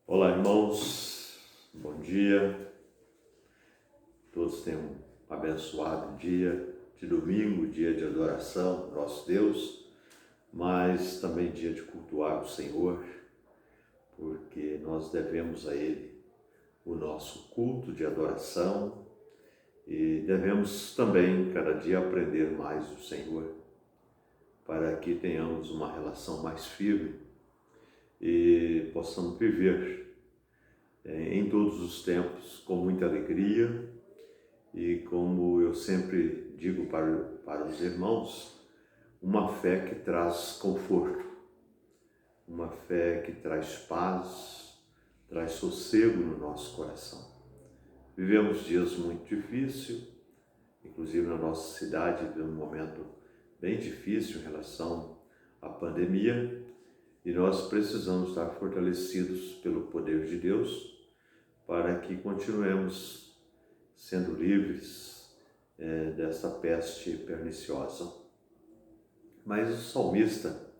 Olá, irmãos, bom dia. Todos tenham um abençoado dia de domingo, dia de adoração ao nosso Deus, mas também dia de cultuar o Senhor, porque nós devemos a Ele o nosso culto de adoração e devemos também, cada dia, aprender mais do Senhor, para que tenhamos uma relação mais firme e possamos viver em todos os tempos com muita alegria e, como eu sempre digo para os irmãos, uma fé que traz conforto, uma fé que traz paz, traz sossego no nosso coração. Vivemos dias muito difíceis, inclusive na nossa cidade, um momento bem difícil em relação à pandemia, e nós precisamos estar fortalecidos pelo poder de Deus para que continuemos sendo livres dessa peste perniciosa. Mas o salmista,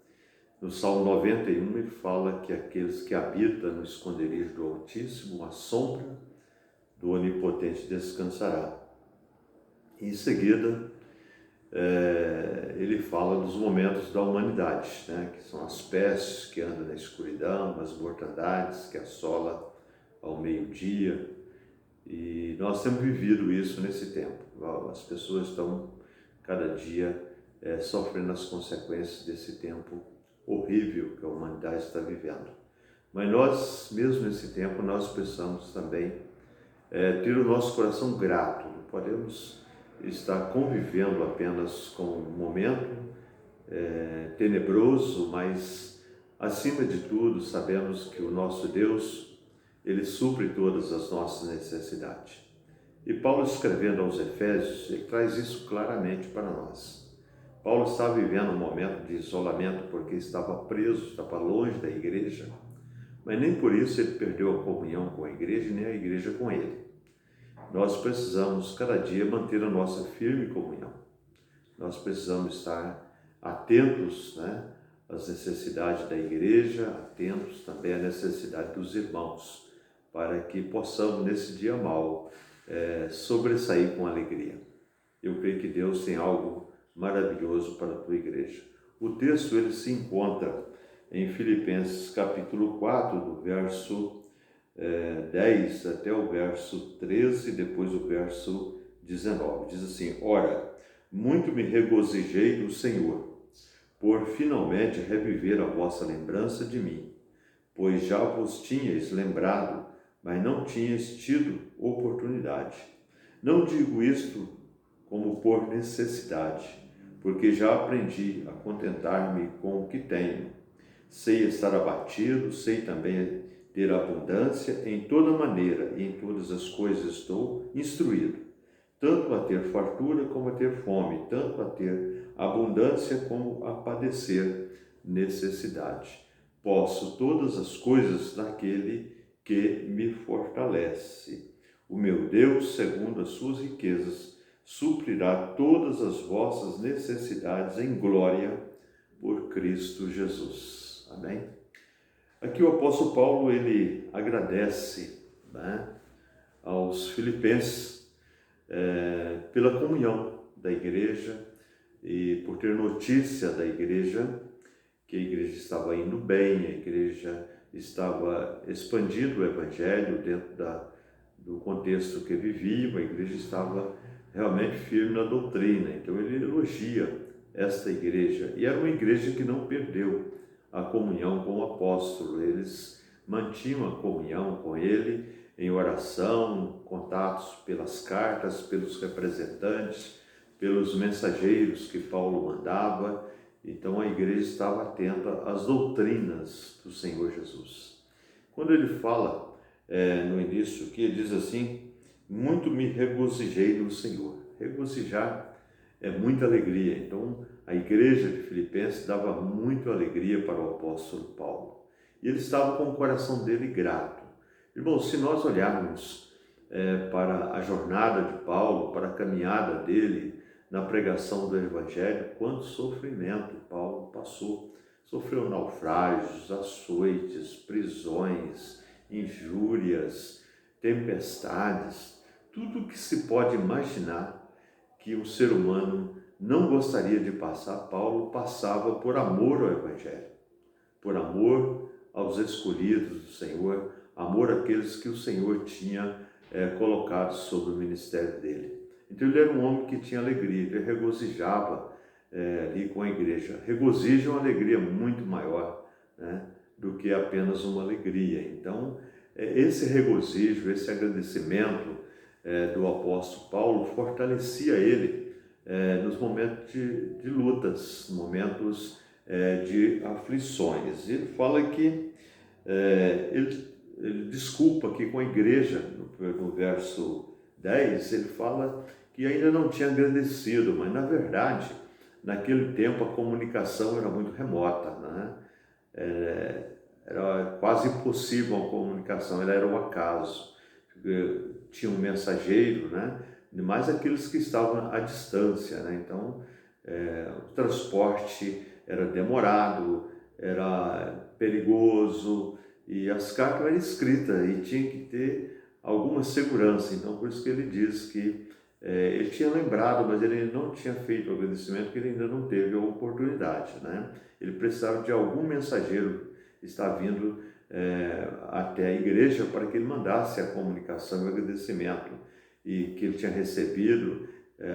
no Salmo 91, ele fala que aqueles que habitam no esconderijo do Altíssimo, à sombra do Onipotente descansará. Em seguida, ele fala dos momentos da humanidade, que são as pestes que andam na escuridão, as mortandades que assolam ao meio-dia, e nós temos vivido isso nesse tempo. As pessoas estão cada dia sofrendo as consequências desse tempo horrível que a humanidade está vivendo. Mas nós, mesmo nesse tempo, nós precisamos também ter o nosso coração grato. Não podemos estar convivendo apenas com um momento tenebroso, mas acima de tudo sabemos que o nosso Deus, Ele supre todas as nossas necessidades. E Paulo, escrevendo aos Efésios, ele traz isso claramente para nós. Paulo estava vivendo um momento de isolamento porque estava preso, estava longe da igreja, mas nem por isso ele perdeu a comunhão com a igreja, nem a igreja com ele. Nós precisamos, cada dia, manter a nossa firme comunhão. Nós precisamos estar atentos, às necessidades da igreja, atentos também à necessidade dos irmãos, para que possamos, nesse dia mau, sobressair com alegria. Eu creio que Deus tem algo maravilhoso para a tua igreja. O texto ele se encontra em Filipenses capítulo 4, do verso 10 até o verso 13, depois o verso 19. Diz assim: Ora, muito me regozijei no Senhor, por finalmente reviver a vossa lembrança de mim, pois já vos tinhais lembrado, mas não tinhas tido oportunidade. Não digo isto como por necessidade, porque já aprendi a contentar-me com o que tenho. Sei estar abatido, sei também ter abundância, em toda maneira e em todas as coisas estou instruído, tanto a ter fartura como a ter fome, tanto a ter abundância como a padecer necessidade. Posso todas as coisas naquele que me fortalece. O meu Deus, segundo as suas riquezas, suprirá todas as vossas necessidades em glória por Cristo Jesus. Amém? Aqui o apóstolo Paulo, ele agradece aos filipenses pela comunhão da igreja e por ter notícia da igreja, que a igreja estava indo bem, a igreja estava expandindo o evangelho dentro do contexto que viviam, a igreja estava realmente firme na doutrina. Então ele elogia esta igreja, e era uma igreja que não perdeu a comunhão com o apóstolo. Eles mantinham a comunhão com ele em oração, contatos pelas cartas, pelos representantes, pelos mensageiros que Paulo mandava. Então a igreja estava atenta às doutrinas do Senhor Jesus. Quando ele fala no início que ele diz assim: muito me regozijei no Senhor. Regozijar é muita alegria. Então a igreja de Filipenses dava muita alegria para o apóstolo Paulo. E ele estava com o coração dele grato. Irmãos, se nós olharmos para a jornada de Paulo, para a caminhada dele na pregação do Evangelho, quanto sofrimento Paulo passou. Sofreu naufrágios, açoites, prisões, injúrias, tempestades, tudo que se pode imaginar que um ser humano não gostaria de passar. Paulo passava por amor ao Evangelho, por amor aos escolhidos do Senhor, amor àqueles que o Senhor tinha colocado sobre o ministério dele. Então ele era um homem que tinha alegria, ele regozijava ali com a igreja. Regozijo é uma alegria muito maior, né, do que apenas uma alegria. Então esse regozijo, esse agradecimento do apóstolo Paulo fortalecia ele nos momentos de lutas, momentos de aflições. Ele fala que ele desculpa aqui com a igreja, no verso 10, ele fala que ainda não tinha agradecido, mas na verdade, naquele tempo a comunicação era muito remota, né? Era quase impossível a comunicação, ela era um acaso. Tinha um mensageiro, né? Mais aqueles que estavam à distância, né? Então, o transporte era demorado, era perigoso, e as cartas eram escritas e tinha que ter alguma segurança. Então, por isso que ele diz que ele tinha lembrado, mas ele não tinha feito o agradecimento, porque ele ainda não teve a oportunidade, né? Ele precisava de algum mensageiro estar vindo até a igreja para que ele mandasse a comunicação e o agradecimento, e que ele tinha recebido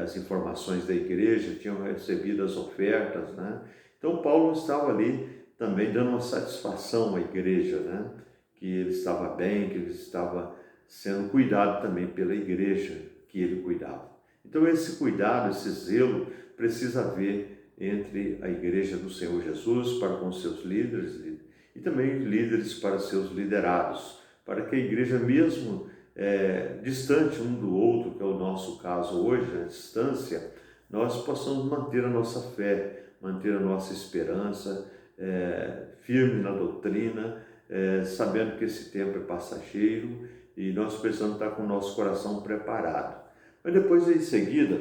as informações da igreja, tinham recebido as ofertas, né? Então Paulo estava ali também dando uma satisfação à igreja, né? Que ele estava bem, que ele estava sendo cuidado também pela igreja que ele cuidava. Então esse cuidado, esse zelo precisa haver entre a igreja do Senhor Jesus para com seus líderes e também líderes para seus liderados, para que a igreja, mesmo distante um do outro, que é o nosso caso hoje, a distância, nós possamos manter a nossa fé, manter a nossa esperança firme na doutrina, sabendo que esse tempo é passageiro e nós precisamos estar com o nosso coração preparado. Mas depois, em seguida,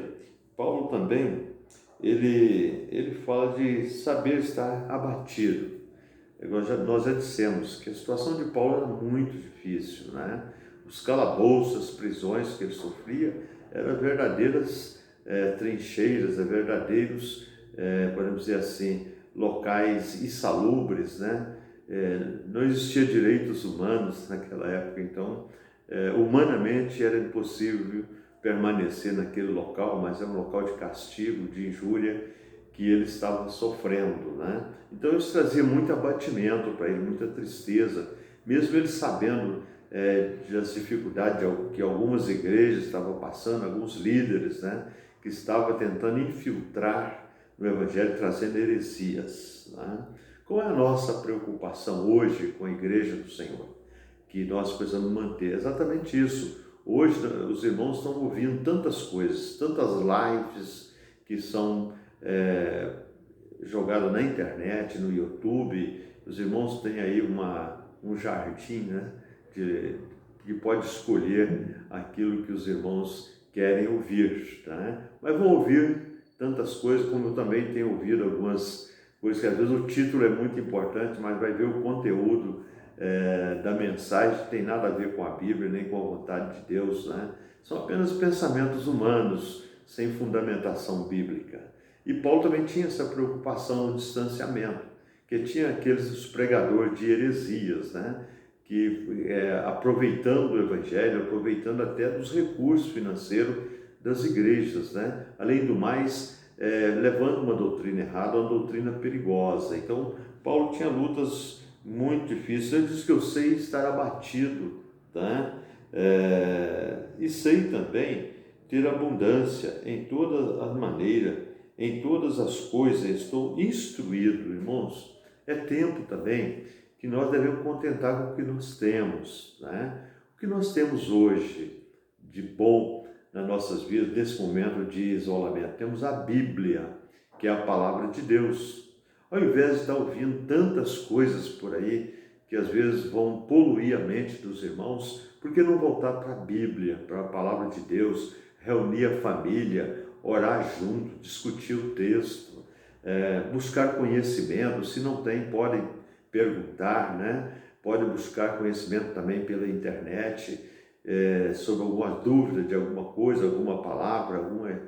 Paulo também, ele fala de saber estar abatido. Nós já dissemos que a situação de Paulo era muito difícil, né? Os calabouços, as prisões que ele sofria, eram verdadeiras trincheiras, verdadeiros, podemos dizer assim, locais insalubres, né? Não existia direitos humanos naquela época, então, humanamente era impossível permanecer naquele local, mas é um local de castigo, de injúria que ele estava sofrendo, né? Então isso trazia muito abatimento para ele, muita tristeza, mesmo ele sabendo das dificuldades que algumas igrejas estavam passando, alguns líderes, né, que estavam tentando infiltrar no Evangelho, trazendo heresias, né? Qual é a nossa preocupação hoje com a igreja do Senhor? Que nós precisamos manter exatamente isso. Hoje os irmãos estão ouvindo tantas coisas, tantas lives que são jogadas na internet, no YouTube. Os irmãos têm aí um jardim, né, que pode escolher aquilo que os irmãos querem ouvir, tá? Mas vão ouvir tantas coisas, como eu também tenho ouvido algumas coisas que às vezes o título é muito importante, mas vai ver o conteúdo da mensagem tem nada a ver com a Bíblia, nem com a vontade de Deus, né? São apenas pensamentos humanos, sem fundamentação bíblica. E Paulo também tinha essa preocupação no distanciamento, que tinha os pregadores de heresias, né? Que aproveitando o Evangelho, aproveitando até dos recursos financeiros das igrejas, né? Além do mais, levando uma doutrina errada, uma doutrina perigosa. Então, Paulo tinha lutas muito difíceis. Ele diz que eu sei estar abatido, tá? E sei também ter abundância em toda a maneira, em todas as coisas estou instruído, irmãos. É tempo também que nós devemos contentar com o que nós temos, né? O que nós temos hoje de bom nas nossas vidas, nesse momento de isolamento, temos a Bíblia, que é a palavra de Deus. Ao invés de estar ouvindo tantas coisas por aí, que às vezes vão poluir a mente dos irmãos, por que não voltar para a Bíblia, para a palavra de Deus, reunir a família, orar junto, discutir o texto, buscar conhecimento? Se não tem, podem perguntar, né? Pode buscar conhecimento também pela internet, sobre alguma dúvida de alguma coisa, alguma palavra, alguma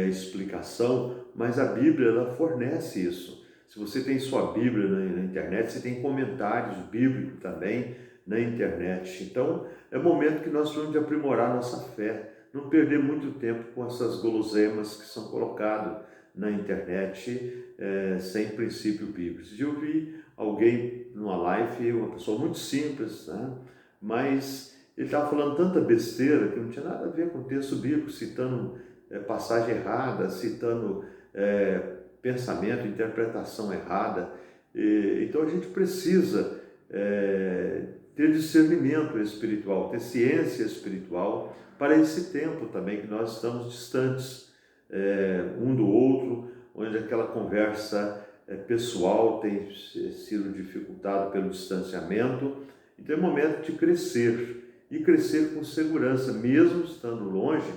explicação, mas a Bíblia ela fornece isso. Se você tem sua Bíblia na internet, você tem comentários bíblicos também na internet. Então, é o momento que nós precisamos de aprimorar nossa fé, não perder muito tempo com essas guloseimas que são colocadas na internet sem princípio bíblico. Eu vi alguém numa live, uma pessoa muito simples, né? Mas ele estava falando tanta besteira que não tinha nada a ver com o texto bíblico, citando passagem errada, citando pensamento, interpretação errada. Então a gente precisa ter discernimento espiritual, ter ciência espiritual para esse tempo também que nós estamos distantes um do outro, onde aquela conversa pessoal tem sido dificultada pelo distanciamento. Então é momento de crescer, e crescer com segurança, mesmo estando longe.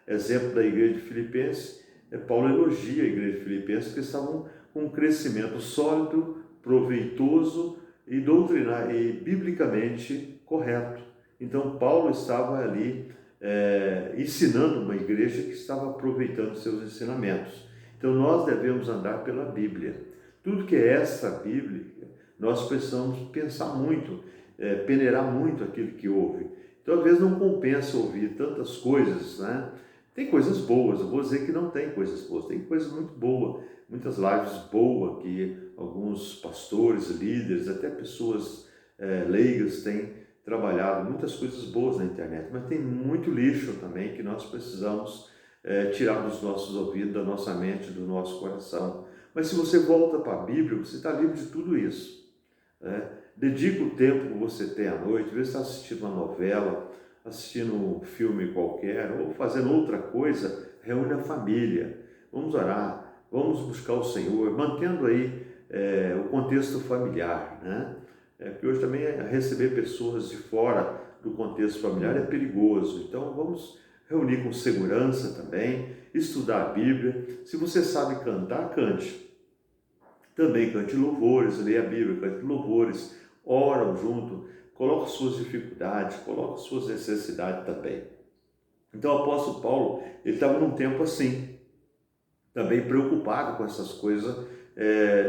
Exemplo da igreja de Filipenses, Paulo elogia a igreja de Filipenses, que estavam com um crescimento sólido, proveitoso e doutrinar e biblicamente correto. Então Paulo estava ali ensinando uma igreja que estava aproveitando seus ensinamentos. Então nós devemos andar pela Bíblia. Tudo que é extra bíblica, nós precisamos pensar muito, peneirar muito aquilo que ouve. Então às vezes não compensa ouvir tantas coisas, né? Tem coisas boas, eu vou dizer que não tem coisas boas, tem coisas muito boas, muitas lives boas que alguns pastores, líderes, até pessoas leigas têm trabalhado, muitas coisas boas na internet, mas tem muito lixo também que nós precisamos tirar dos nossos ouvidos, da nossa mente, do nosso coração. Mas se você volta para a Bíblia, você está livre de tudo isso. Dedica o tempo que você tem à noite, vê se está assistindo uma novela, assistindo um filme qualquer, ou fazendo outra coisa, reúne a família, vamos orar, vamos buscar o Senhor, mantendo aí o contexto familiar, né? Porque hoje também receber pessoas de fora do contexto familiar é perigoso, então vamos reunir com segurança também, estudar a Bíblia. Se você sabe cantar, cante. Também cante louvores, leia a Bíblia, cante louvores, oram junto, coloque suas dificuldades, coloque suas necessidades também. Então o apóstolo Paulo, ele estava num tempo assim, também preocupado com essas coisas,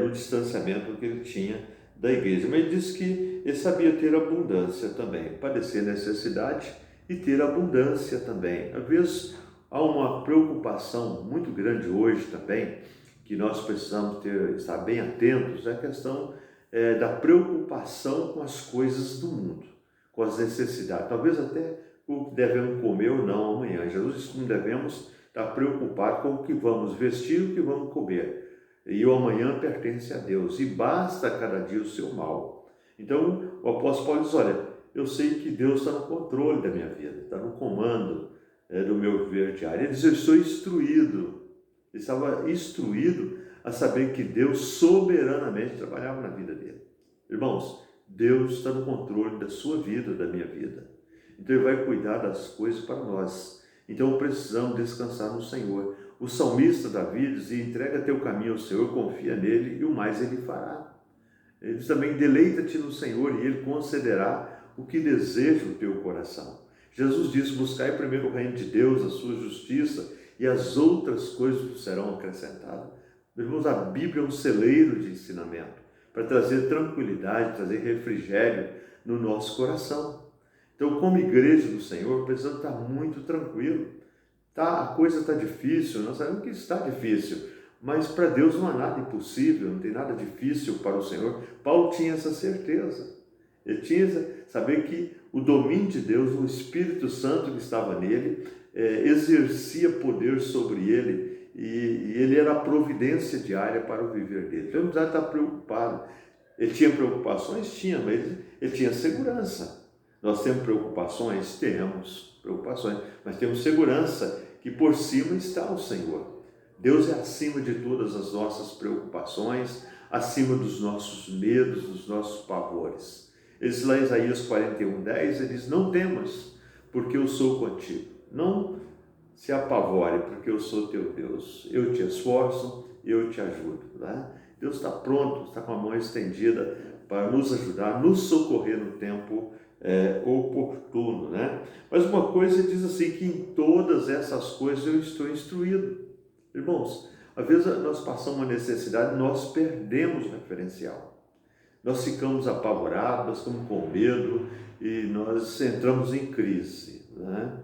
no distanciamento que ele tinha da igreja. Mas ele disse que ele sabia ter abundância também, padecer necessidade e ter abundância também. Às vezes há uma preocupação muito grande hoje também, que nós precisamos estar bem atentos, é a questão da preocupação com as coisas do mundo, com as necessidades, talvez até o que devemos comer ou não amanhã. Jesus disse que não devemos estar preocupados com o que vamos vestir e o que vamos comer. E o amanhã pertence a Deus, e basta cada dia o seu mal. Então o apóstolo Paulo diz, olha, eu sei que Deus está no controle da minha vida, está no comando do meu viver diário. Ele diz, eu estou instruído. Ele estava instruído a saber que Deus soberanamente trabalhava na vida dele. Irmãos, Deus está no controle da sua vida, da minha vida. Então Ele vai cuidar das coisas para nós. Então precisamos descansar no Senhor. O salmista Davi diz, entrega teu caminho ao Senhor, confia nele e o mais Ele fará. Ele diz também, deleita-te no Senhor e Ele concederá o que deseja o teu coração. Jesus disse, buscai primeiro o reino de Deus, a sua justiça, e as outras coisas serão acrescentadas. Irmãos, a Bíblia é um celeiro de ensinamento para trazer tranquilidade, trazer refrigério no nosso coração. Então, como igreja do Senhor, precisamos estar muito tranquilo. A coisa está difícil, nós sabemos que está difícil, mas para Deus não há nada impossível, não tem nada difícil para o Senhor. Paulo tinha essa certeza. Ele tinha saber que o domínio de Deus, o Espírito Santo que estava nele, exercia poder sobre ele, e ele era a providência diária para o viver dele. Então ele precisava estar preocupado. Ele tinha preocupações? Tinha, mas ele tinha segurança. Nós temos preocupações? Temos preocupações, mas temos segurança que por cima está o Senhor. Deus é acima de todas as nossas preocupações, acima dos nossos medos, dos nossos pavores. Ele diz lá em Isaías 41:10, ele diz, não temas, porque eu sou contigo. Não se apavore, porque eu sou teu Deus. Eu te esforço, eu te ajudo. Né? Deus está pronto, está com a mão estendida para nos ajudar, nos socorrer no tempo oportuno, né? Mas uma coisa diz assim, que em todas essas coisas eu estou instruído. Irmãos, às vezes nós passamos uma necessidade, nós perdemos o referencial. Nós ficamos apavorados, nós ficamos com medo e nós entramos em crise, né?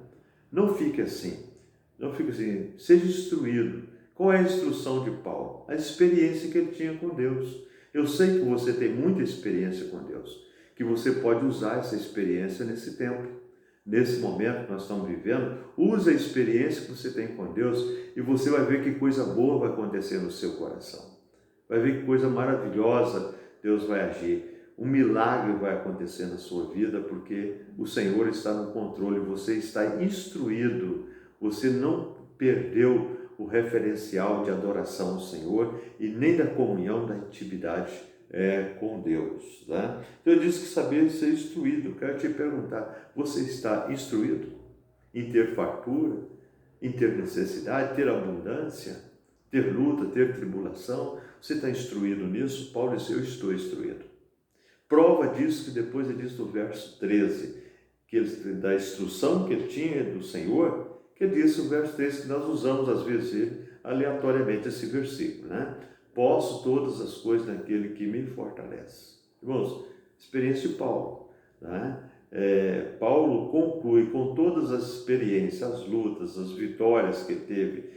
Não fique assim, não fique assim, seja instruído. Qual é a instrução de Paulo? A experiência que ele tinha com Deus. Eu sei que você tem muita experiência com Deus, que você pode usar essa experiência nesse tempo. Nesse momento que nós estamos vivendo, use a experiência que você tem com Deus e você vai ver que coisa boa vai acontecer no seu coração. Vai ver que coisa maravilhosa Deus vai agir. Um milagre vai acontecer na sua vida porque o Senhor está no controle, você está instruído, você não perdeu o referencial de adoração ao Senhor e nem da comunhão, da intimidade com Deus, né? Então eu disse que saber ser instruído. Eu quero te perguntar, você está instruído em ter fartura, em ter necessidade, ter abundância, ter luta, ter tribulação? Você está instruído nisso? Paulo disse, eu estou instruído. Prova disso que depois ele diz no verso 13, que ele, da instrução que ele tinha do Senhor, que ele disse no verso 13, que nós usamos às vezes aleatoriamente esse versículo, né? Posso todas as coisas naquele que me fortalece. Irmãos, experiência de Paulo, né? Paulo conclui com todas as experiências, as lutas, as vitórias que teve,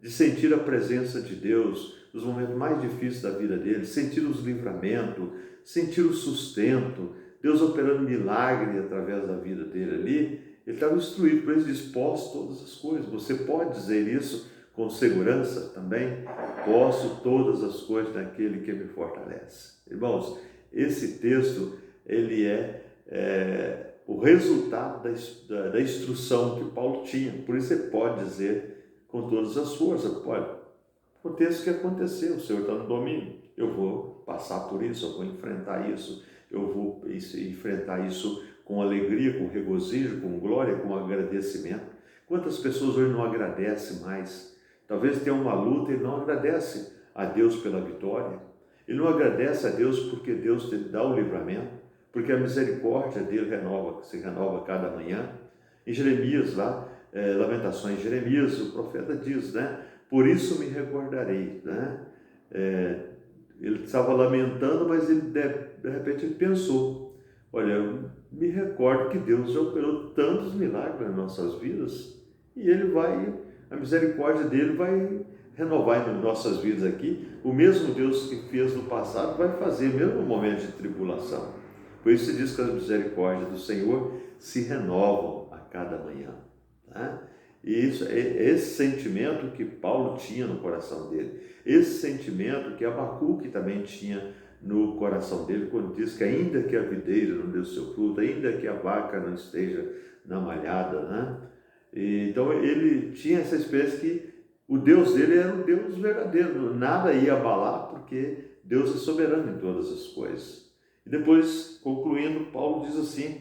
de sentir a presença de Deus nos momentos mais difíceis da vida dele, sentir os livramentos, sentir o sustento, Deus operando milagre através da vida dele ali. Ele estava instruído, por isso diz, posso todas as coisas. Você pode dizer isso com segurança também? Posso todas as coisas naquele que me fortalece. Irmãos, esse texto, ele o resultado da instrução que Paulo tinha. Por isso você pode dizer com todas as forças, pode. Aconteça o que aconteceu, o Senhor está no domínio. Eu vou passar por isso, eu vou enfrentar isso, eu vou enfrentar isso com alegria, com regozijo, com glória, com agradecimento. Quantas pessoas hoje não agradecem mais? Talvez tenha uma luta e não agradece a Deus pela vitória. Ele não agradece a Deus porque Deus te dá o livramento, porque a misericórdia dele se renova cada manhã. Em Jeremias, Lamentações, Jeremias, o profeta diz, né? Por isso me recordarei, né? Ele estava lamentando, mas ele, de repente ele pensou, olha, eu me recordo que Deus já operou tantos milagres nas nossas vidas e a misericórdia dele vai renovar em nossas vidas aqui. O mesmo Deus que fez no passado vai fazer mesmo no momento de tribulação. Por isso se diz que as misericórdias do Senhor se renovam a cada manhã, tá? E esse sentimento que Paulo tinha no coração dele, esse sentimento que Abacuque também tinha no coração dele, quando diz que ainda que a videira não dê o seu fruto, ainda que a vaca não esteja na malhada, né? Então ele tinha essa experiência que o Deus dele era o Deus verdadeiro, nada ia abalar, porque Deus é soberano em todas as coisas. E depois, concluindo, Paulo diz assim,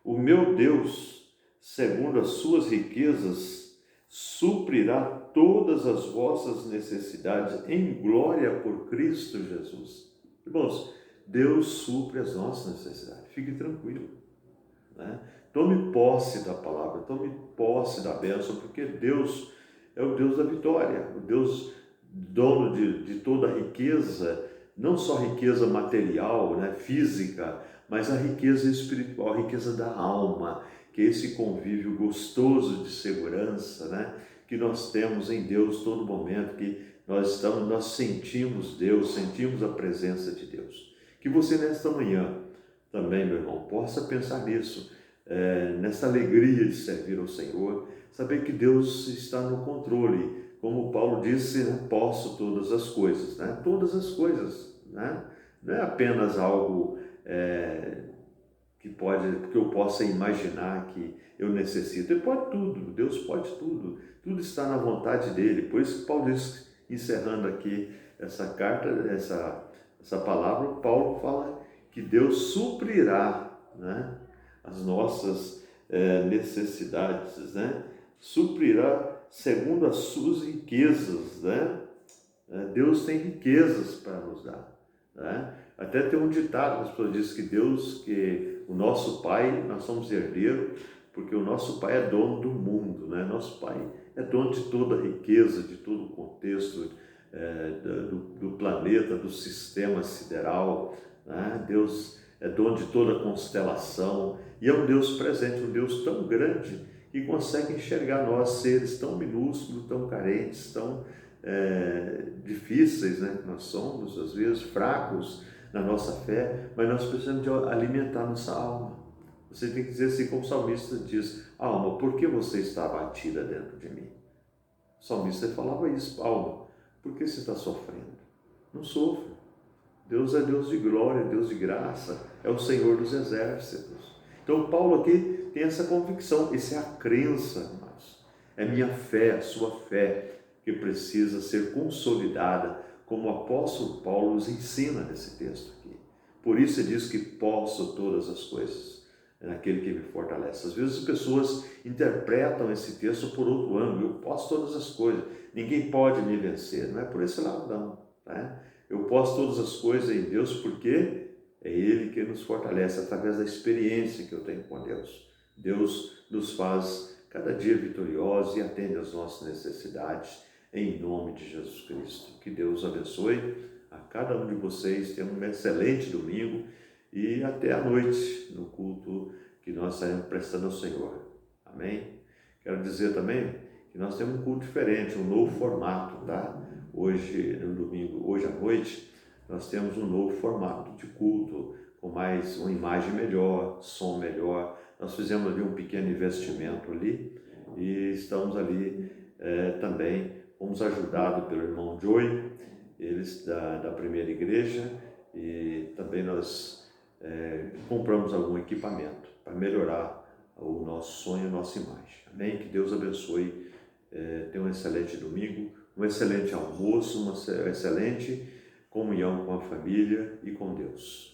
o meu Deus, segundo as suas riquezas, suprirá todas as vossas necessidades em glória por Cristo Jesus. Irmãos, Deus supre as nossas necessidades, fique tranquilo, né? Tome posse da palavra, tome posse da bênção, porque Deus é o Deus da vitória, o Deus dono de toda a riqueza, não só riqueza material, né, física, mas a riqueza espiritual, a riqueza da alma, que é esse convívio gostoso de segurança, né, que nós temos em Deus todo momento, que nós sentimos Deus, sentimos a presença de Deus. Que você nesta manhã também, meu irmão, possa pensar nisso, nessa alegria de servir ao Senhor, saber que Deus está no controle. Como Paulo disse, né, posso todas as coisas, né? Todas as coisas, né? Não é apenas algo que eu possa imaginar que eu necessito. Ele pode tudo, Deus pode tudo, tudo está na vontade dele. Por isso que Paulo diz, encerrando aqui essa carta, essa palavra, Paulo fala que Deus suprirá, né, as nossas necessidades, né? Suprirá segundo as suas riquezas, né? Deus tem riquezas para nos dar, né? Até tem um ditado, as pessoas dizem que Deus, que o nosso Pai, nós somos herdeiros, porque o nosso Pai é dono do mundo, né? Nosso Pai é dono de toda a riqueza, de todo o contexto do planeta, do sistema sideral, né? Deus é dono de toda a constelação e é um Deus presente, um Deus tão grande que consegue enxergar nós, seres tão minúsculos, tão carentes, tão difíceis, né? Nós somos, às vezes, fracos na nossa fé, mas nós precisamos de alimentar nossa alma. Você tem que dizer assim, como o salmista diz: alma, por que você está abatida dentro de mim? O salmista falava isso: alma, por que você está sofrendo? Não sofra. Deus é Deus de glória, Deus de graça, é o Senhor dos exércitos. Então Paulo aqui tem essa convicção, essa é a crença, irmãos. É minha fé, a sua fé, que precisa ser consolidada, como o apóstolo Paulo nos ensina nesse texto aqui. Por isso ele diz que posso todas as coisas naquele que me fortalece. Às vezes as pessoas interpretam esse texto por outro ângulo: eu posso todas as coisas, ninguém pode me vencer. Não é por esse lado não, né? Eu posso todas as coisas em Deus porque é Ele que nos fortalece através da experiência que eu tenho com Deus. Deus nos faz cada dia vitoriosos e atende às nossas necessidades, em nome de Jesus Cristo. Que Deus abençoe a cada um de vocês, tenham um excelente domingo e até a noite no culto que nós estaremos prestando ao Senhor. Amém? Quero dizer também que nós temos um culto diferente, um novo formato, tá? Hoje, no domingo, hoje à noite, nós temos um novo formato de culto, com mais uma imagem melhor, som melhor. Nós fizemos ali um pequeno investimento ali e estamos ali também, fomos ajudados pelo irmão Joey, eles da primeira igreja, e também nós compramos algum equipamento para melhorar o nosso som e a nossa imagem. Amém? Que Deus abençoe, tenha um excelente domingo, um excelente almoço, uma excelente comunhão com a família e com Deus.